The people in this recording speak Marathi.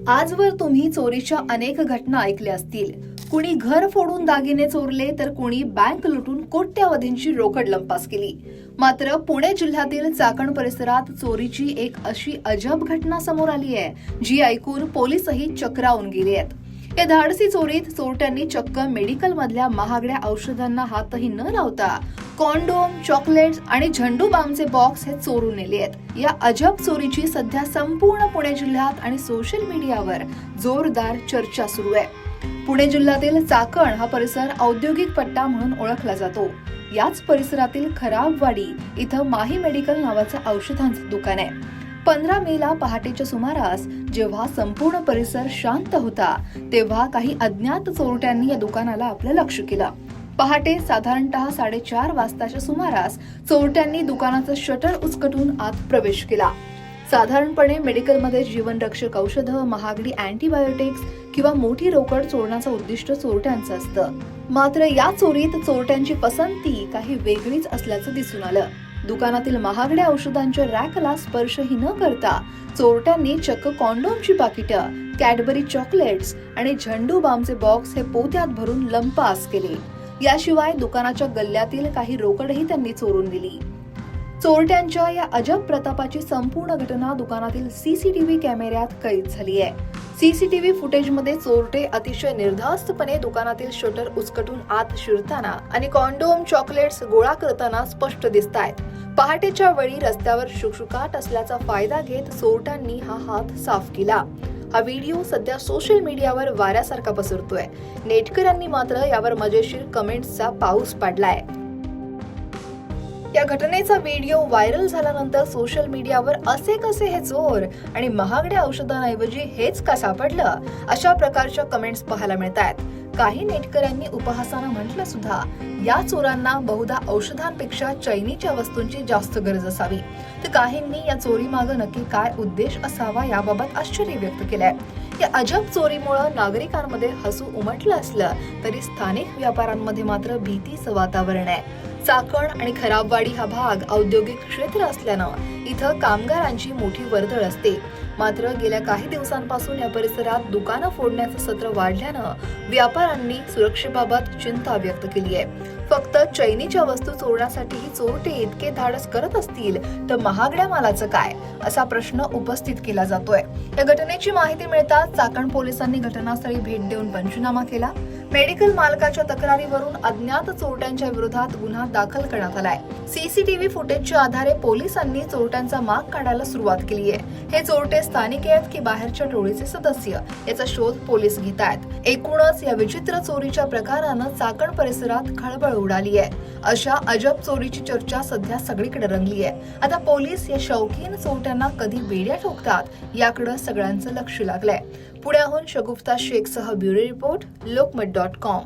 आजवर तुम्ही चोरीच्या अनेक घटना ऐकल्या असतील. कुणी घर फोडून दागिने चोरले तर कुणी बँक लुटून कोट्यावधींची रोकड लंपास केली. मात्र पुणे जिल्ह्यातील चाकण परिसरात चोरीची एक अशी अजब घटना समोर आली आहे, जी ऐकून पोलीसही चक्रावून गेले आहेत. या धाडसी चोरीत चोरट्यांनी चक्क मेडिकल मधल्या महागड्या औषधांना हातही न लावता कॉन्डोम, चॉकलेट्स आणि झंडू बामचे बॉक्स हे चोरून नेले आहेत. या अजब चोरीची सध्या संपूर्ण पुणे जिल्ह्यात आणि सोशल मीडियावर जोरदार चर्चा सुरू आहे. पुणे जिल्ह्यातील चाकण हा परिसर औद्योगिक पट्टा म्हणून ओळखला जातो. याच परिसरातील खराबवाडी इथं माही मेडिकल नावाचं औषधांचं दुकान आहे. 15 मेला पहाटेच्या सुमारास जेव्हा संपूर्ण परिसर शांत होता, तेव्हा काही अज्ञात चोरट्यांनी या दुकानाला आपलं लक्ष केलं. पहाटे साधारणतः 4:30 वाजताच्या सुमारास चोरट्यांनी दुकानाचं शटर उचकटून आत प्रवेश केला. साधारणपणे मेडिकलमध्ये जीवनरक्षक औषधं, महागडी अँटीबायोटिक्स किंवा मोठी रोकड चोरण्याचं उद्दिष्ट चोरट्यांचं असतं. मात्र या चोरीत चोरट्यांची पसंती काही वेगळीच असल्याचं दिसून आलं. दुकानातील महागड्या औषधांच्या रॅकला स्पर्शही न करता चोरट्यांनी चक्क कॉन्डोमची पाकिटं, कॅडबरी चॉकलेट्स आणि झंडू बामचे बॉक्स हे पोत्यात भरून लंपास केले. याशिवाय दुकानाच्या गल्ल्यातील काही रोकडही त्यांनी चोरून दिली. चोरट्यांच्या या अजब प्रतापाची संपूर्ण घटना दुकानातील सीसीटीव्ही कॅमेऱ्यात कैद झाली आहे. सीसीटीव्ही फुटेजमध्ये चोरटे अतिशय निर्धास्तपणे दुकानातील शटर उचकटून आत शिरताना आणि कॉन्डोम, चॉकलेट्स गोळा करताना स्पष्ट दिसतायत. पहाटेच्या वेळी रस्त्यावर शुकशुकाट असल्याचा फायदा घेत चोरट्यांनी हा हात साफ केला. हा व्हिडिओ सध्या सोशल मीडियावर वाऱ्यासारखा पसरतोय. नेटकऱ्यांनी मात्र यावर मजेशीर कमेंट्सचा पाऊस पाडलाय. या घटनेचा व्हिडिओ व्हायरल झाल्यानंतर सोशल मीडियावर असे कसे हे चोर आणि महागड्या औषधांऐवजी हेच का सापडलं, अशा प्रकारच्या कमेंट्स पाहायला मिळतात. काही नेटकऱ्यांनी उपहासानं म्हटलं सुद्धा, या चोरांना बहुधा औषधांपेक्षा चैनीच्या वस्तूंची जास्त गरज असावी. तर काहींनी या चोरीमागे नक्की काय उद्देश असावा याबाबत आश्चर्य व्यक्त केलंय. या अजब चोरीमुळे नागरिकांमध्ये हसू उमटलं असलं तरी स्थानिक व्यापाऱ्यांमध्ये मात्र भीतीचं वातावरण आहे. चाकण आणि खराबवाडी हा भाग औद्योगिक क्षेत्र असल्यानं इथं कामगारांची मोठी वर्दळ असते. मात्र गेल्या काही दिवसांपासून या परिसरात दुकानं फोडण्याचं सत्र वाढल्यानं व्यापाऱ्यांनी सुरक्षेबाबत चिंता व्यक्त केली आहे. फक्त चैनीच्या वस्तू चोरण्यासाठी ही चोरटे इतके धाडस करत असतील तर महागड्या मालाचं काय, असा प्रश्न उपस्थित केला जातोय. या घटनेची माहिती मिळताच चाकण पोलिसांनी घटनास्थळी भेट देऊन पंचनामा केला. मेडिकल मालकाच्या तक्रारीवरून अज्ञात चोरट्यांच्या विरोधात गुन्हा दाखल करण्यात आलाय. सीसीटीव्ही फुटेजच्या आधारे पोलिसांनी चोरट्यांचा माग काढायला सुरुवात केली आहे. हे चोरटे स्थानिक आहेत की बाहेरच्या टोळीचे सदस्य, याचा शोध पोलीस घेत आहेत. एकूणच या विचित्र चोरीच्या प्रकारानं चाकण परिसरात खळबळ उडाली आहे. अशा अजब चोरीची चर्चा सध्या सगळीकडे रंगली आहे. आता पोलीस या शौकीन चोरट्यांना कधी बेड्या ठोकतात याकडे सगळ्यांचं लक्ष लागलंय. पुण्याहून शगुफ्ता शेखसह ब्युरो रिपोर्ट, लोकमत.com.